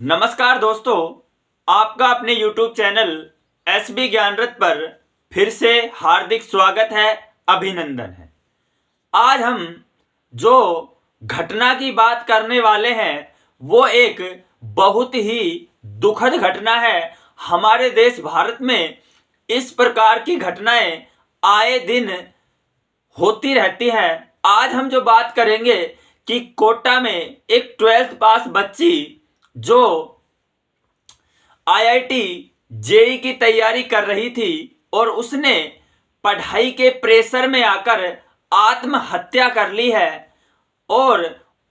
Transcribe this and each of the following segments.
नमस्कार दोस्तों, आपका अपने YouTube चैनल SB ज्ञानरथ पर फिर से हार्दिक स्वागत है, अभिनंदन है। आज हम जो घटना की बात करने वाले हैं वो एक बहुत ही दुखद घटना है। हमारे देश भारत में इस प्रकार की घटनाएं आए दिन होती रहती हैं। आज हम जो बात करेंगे कि कोटा में एक 12th पास बच्ची जो आईआईटी जेई की तैयारी कर रही थी और उसने पढ़ाई के प्रेशर में आकर आत्महत्या कर ली है। और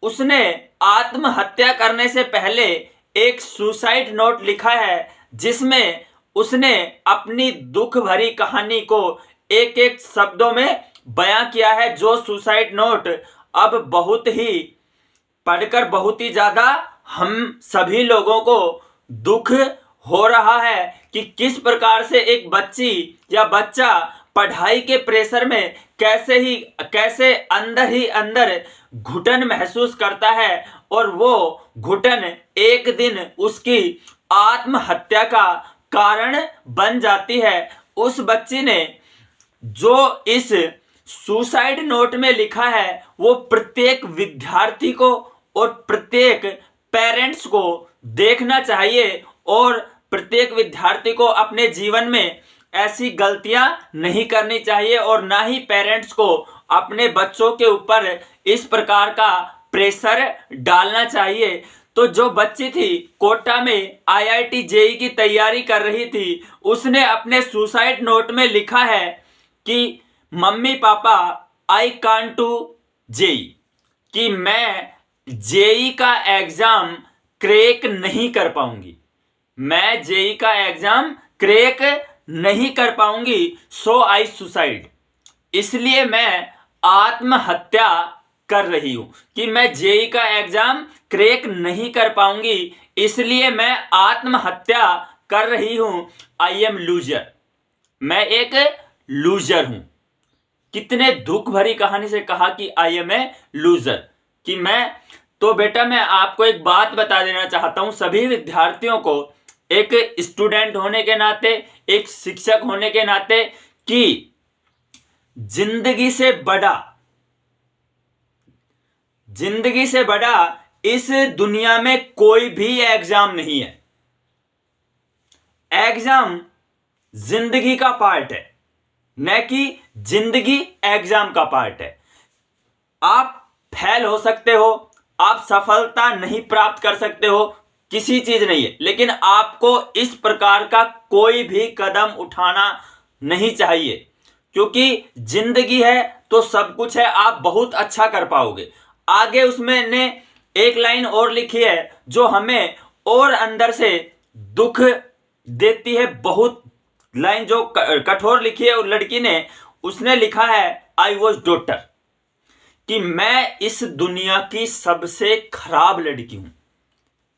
उसने आत्महत्या करने से पहले एक सुसाइड नोट लिखा है जिसमें उसने अपनी दुख भरी कहानी को एक एक शब्दों में बयां किया है। जो सुसाइड नोट अब बहुत ही पढ़कर बहुत ही ज्यादा हम सभी लोगों को दुख हो रहा है कि किस प्रकार से एक बच्ची या बच्चा पढ़ाई के प्रेशर में कैसे अंदर ही अंदर घुटन महसूस करता है और वो घुटन एक दिन उसकी आत्महत्या का कारण बन जाती है। उस बच्ची ने जो इस सुसाइड नोट में लिखा है वो प्रत्येक विद्यार्थी को और प्रत्येक पेरेंट्स को देखना चाहिए और प्रत्येक विद्यार्थी को अपने जीवन में ऐसी गलतियां नहीं करनी चाहिए और ना ही पेरेंट्स को अपने बच्चों के ऊपर इस प्रकार का प्रेशर डालना चाहिए। तो जो बच्ची थी कोटा में आईआईटी जेई की तैयारी कर रही थी, उसने अपने सुसाइड नोट में लिखा है कि mummy papa I can't to JEE, कि मैं जेई का एग्जाम क्रैक नहीं कर पाऊंगी, मैं जेई का एग्जाम क्रैक नहीं कर पाऊंगी, सो आई सुसाइड, इसलिए मैं आत्महत्या कर रही हूं कि मैं जेई का एग्जाम क्रैक नहीं कर पाऊंगी इसलिए मैं आत्महत्या कर रही हूं। आई एम लूजर, मैं एक लूजर हूं। कितने दुख भरी कहानी से कहा कि आई एम ए लूजर, कि मैं तो बेटा मैं आपको एक बात बता देना चाहता हूं सभी विद्यार्थियों को, एक स्टूडेंट होने के नाते, एक शिक्षक होने के नाते, कि जिंदगी से बड़ा इस दुनिया में कोई भी एग्जाम नहीं है। एग्जाम जिंदगी का पार्ट है, न कि जिंदगी एग्जाम का पार्ट है। आप फेल हो सकते हो, आप सफलता नहीं प्राप्त कर सकते हो, किसी चीज नहीं है, लेकिन आपको इस प्रकार का कोई भी कदम उठाना नहीं चाहिए, क्योंकि जिंदगी है तो सब कुछ है, आप बहुत अच्छा कर पाओगे। आगे उसमें ने एक लाइन और लिखी है जो हमें और अंदर से दुख देती है। बहुत लाइन जो कठोर लिखी है उस लड़की ने, उसने लिखा है आई वॉज डॉटर, कि मैं इस दुनिया की सबसे खराब लड़की हूं।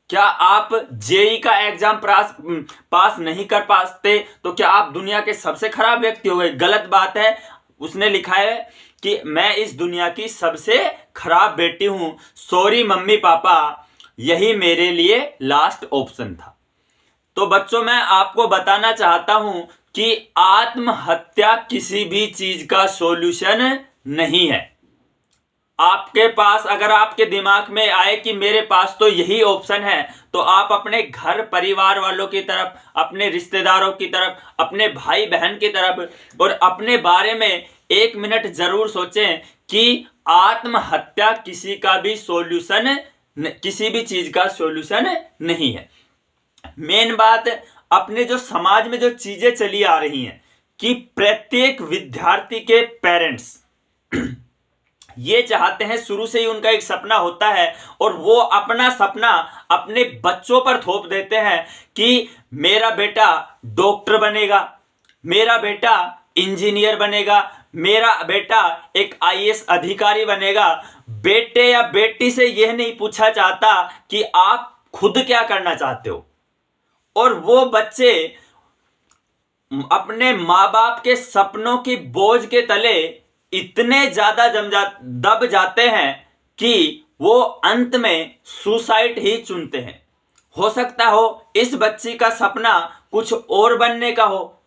क्या आप जेई का एग्जाम पास नहीं कर पाते तो क्या आप दुनिया के सबसे खराब व्यक्ति हो गए? गलत बात है। उसने लिखा है कि मैं इस दुनिया की सबसे खराब बेटी हूं, सॉरी मम्मी पापा, यही मेरे लिए लास्ट ऑप्शन था। तो बच्चों, मैं आपको बताना चाहता हूं कि आत्महत्या किसी भी चीज का सॉल्यूशन नहीं है। आपके पास अगर आपके दिमाग में आए कि मेरे पास तो यही ऑप्शन है, तो आप अपने घर परिवार वालों की तरफ, अपने रिश्तेदारों की तरफ, अपने भाई बहन की तरफ और अपने बारे में एक मिनट जरूर सोचें कि आत्महत्या किसी का भी सॉल्यूशन, किसी भी चीज का सॉल्यूशन नहीं है। मेन बात, अपने जो समाज में जो चीजें चली आ रही हैं कि प्रत्येक विद्यार्थी के पेरेंट्स ये चाहते हैं, शुरू से ही उनका एक सपना होता है और वो अपना सपना अपने बच्चों पर थोप देते हैं कि मेरा बेटा डॉक्टर बनेगा, मेरा बेटा इंजीनियर बनेगा, मेरा बेटा एक आईएएस अधिकारी बनेगा। बेटे या बेटी से यह नहीं पूछा जाता कि आप खुद क्या करना चाहते हो। और वो बच्चे अपने माँ बाप के सपनों की बोझ के तले इतने ज्यादा दब जाते हैं कि वो अंत में सुसाइड ही चुनते हैं। हो सकता हो इस बच्ची का सपना कुछ और बनने का हो।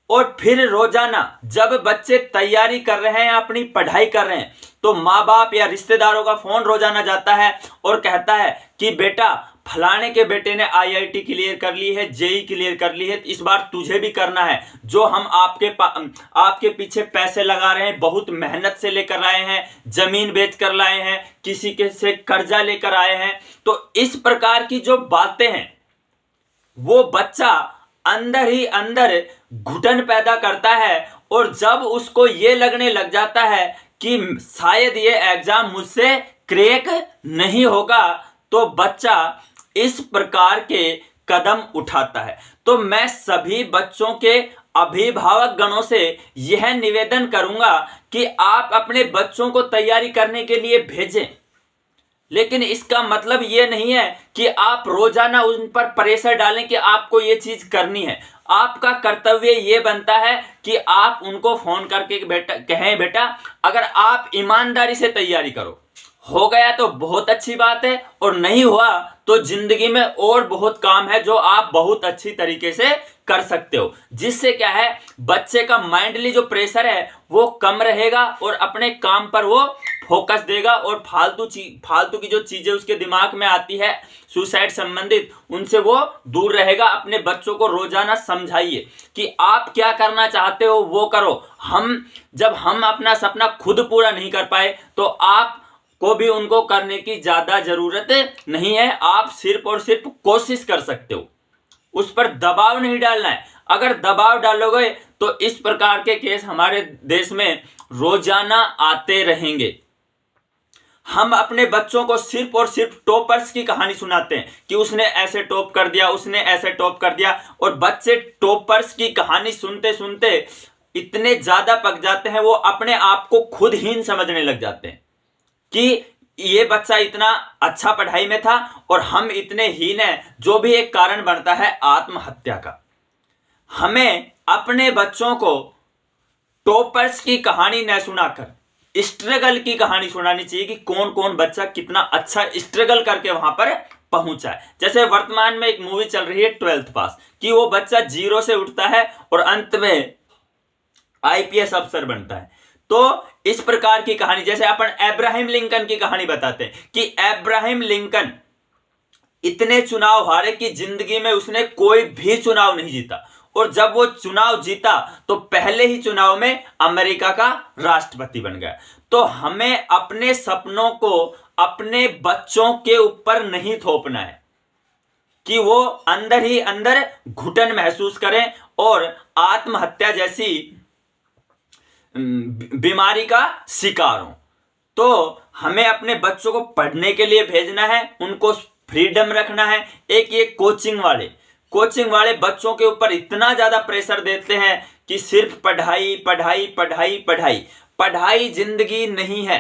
और फिर रोजाना जब बच्चे तैयारी कर रहे हैं, अपनी पढ़ाई कर रहे हैं, तो माँ बाप या रिश्तेदारों का फोन रोजाना जाता है और कहता है कि बेटा फलाने के बेटे ने आईआईटी क्लियर कर ली है, जेई क्लियर कर ली है, इस बार तुझे भी करना है। जो हम आपके पीछे पैसे लगा रहे हैं, बहुत मेहनत से लेकर आए हैं, जमीन बेच कर लाए हैं, किसी के से कर्जा लेकर आए हैं। तो इस प्रकार की जो बातें हैं वो बच्चा अंदर ही अंदर घुटन पैदा करता है। और जब उसको ये लगने लग जाता है कि शायद ये एग्जाम मुझसे क्रैक नहीं होगा, तो बच्चा इस प्रकार के कदम उठाता है। तो मैं सभी बच्चों के अभिभावक गणों से यह निवेदन करूंगा कि आप अपने बच्चों को तैयारी करने के लिए भेजें, लेकिन इसका मतलब ये नहीं है कि आप रोजाना उन पर प्रेशर डालें कि आपको ये चीज करनी है। आपका कर्तव्य ये बनता है कि आप उनको फोन करके कहें बेटा अगर आप ईमानदारी से तैयारी करो, हो गया तो बहुत अच्छी बात है, और नहीं हुआ तो जिंदगी में और बहुत काम है जो आप बहुत अच्छी तरीके से कर सकते हो। जिससे क्या है, बच्चे का माइंडली जो प्रेशर है वो कम रहेगा और अपने काम पर वो फोकस देगा, और फालतू की जो चीजें उसके दिमाग में आती है सुसाइड संबंधित, उनसे वो दूर रहेगा। अपने बच्चों को रोजाना समझाइए कि आप क्या करना चाहते हो वो करो। जब हम अपना सपना खुद पूरा नहीं कर पाए तो आप को भी उनको करने की ज्यादा जरूरत नहीं है। आप सिर्फ और सिर्फ कोशिश कर सकते हो, उस पर दबाव नहीं डालना है। अगर दबाव डालोगे तो इस प्रकार के केस हमारे देश में रोजाना आते रहेंगे। हम अपने बच्चों को सिर्फ और सिर्फ टॉपर्स की कहानी सुनाते हैं कि उसने ऐसे टॉप कर दिया, उसने ऐसे टॉप कर दिया, और बच्चे टॉपर्स की कहानी सुनते सुनते इतने ज्यादा पक जाते हैं, वो अपने आप को खुद हीन समझने लग जाते हैं कि ये बच्चा इतना अच्छा पढ़ाई में था और हम इतने हीन हैं, जो भी एक कारण बनता है आत्महत्या का। हमें अपने बच्चों को टॉपर्स की कहानी न सुनाकर स्ट्रगल की कहानी सुनानी चाहिए कि कौन कौन बच्चा कितना अच्छा स्ट्रगल करके वहां पर पहुंचा है। जैसे वर्तमान में एक मूवी चल रही है 12th पास, कि वो बच्चा जीरो से उठता है और अंत में आईपीएस अफसर बनता है। तो इस प्रकार की कहानी, जैसे अपन अब्राहम लिंकन की कहानी बताते हैं कि अब्राहम लिंकन इतने चुनाव हारे कि जिंदगी में उसने कोई भी चुनाव नहीं जीता, और जब वो चुनाव जीता तो पहले ही चुनाव में अमेरिका का राष्ट्रपति बन गया। तो हमें अपने सपनों को अपने बच्चों के ऊपर नहीं थोपना है कि वो अंदर ही अंदर घुटन महसूस करें और आत्महत्या जैसी बीमारी का शिकार हो। तो हमें अपने बच्चों को पढ़ने के लिए भेजना है, उनको फ्रीडम रखना है। एक ये कोचिंग वाले बच्चों के ऊपर इतना ज्यादा प्रेशर देते हैं कि सिर्फ पढ़ाई पढ़ाई पढ़ाई पढ़ाई। पढ़ाई जिंदगी नहीं है।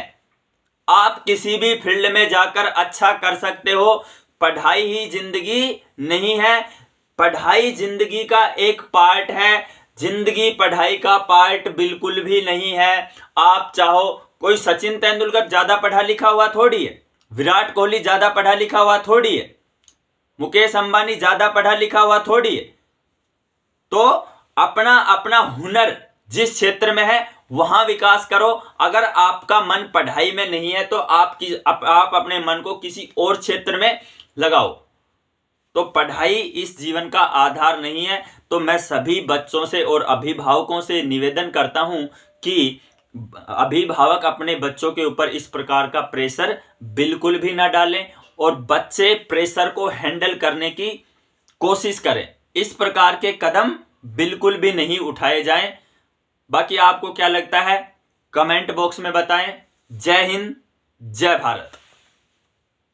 आप किसी भी फील्ड में जाकर अच्छा कर सकते हो, पढ़ाई ही जिंदगी नहीं है। पढ़ाई जिंदगी का एक पार्ट है, जिंदगी पढ़ाई का पार्ट बिल्कुल भी नहीं है। आप चाहो, कोई सचिन तेंदुलकर ज्यादा पढ़ा लिखा हुआ थोड़ी है, विराट कोहली ज्यादा पढ़ा लिखा हुआ थोड़ी है, मुकेश अंबानी ज्यादा पढ़ा लिखा हुआ थोड़ी है। तो अपना अपना हुनर जिस क्षेत्र में है वहां विकास करो। अगर आपका मन पढ़ाई में नहीं है तो आप अपने मन को किसी और क्षेत्र में लगाओ। तो पढ़ाई इस जीवन का आधार नहीं है। तो मैं सभी बच्चों से और अभिभावकों से निवेदन करता हूं कि अभिभावक अपने बच्चों के ऊपर इस प्रकार का प्रेशर बिल्कुल भी ना डालें, और बच्चे प्रेशर को हैंडल करने की कोशिश करें। इस प्रकार के कदम बिल्कुल भी नहीं उठाए जाएं। बाकी आपको क्या लगता है कमेंट बॉक्स में बताएं। जय हिंद, जय भारत।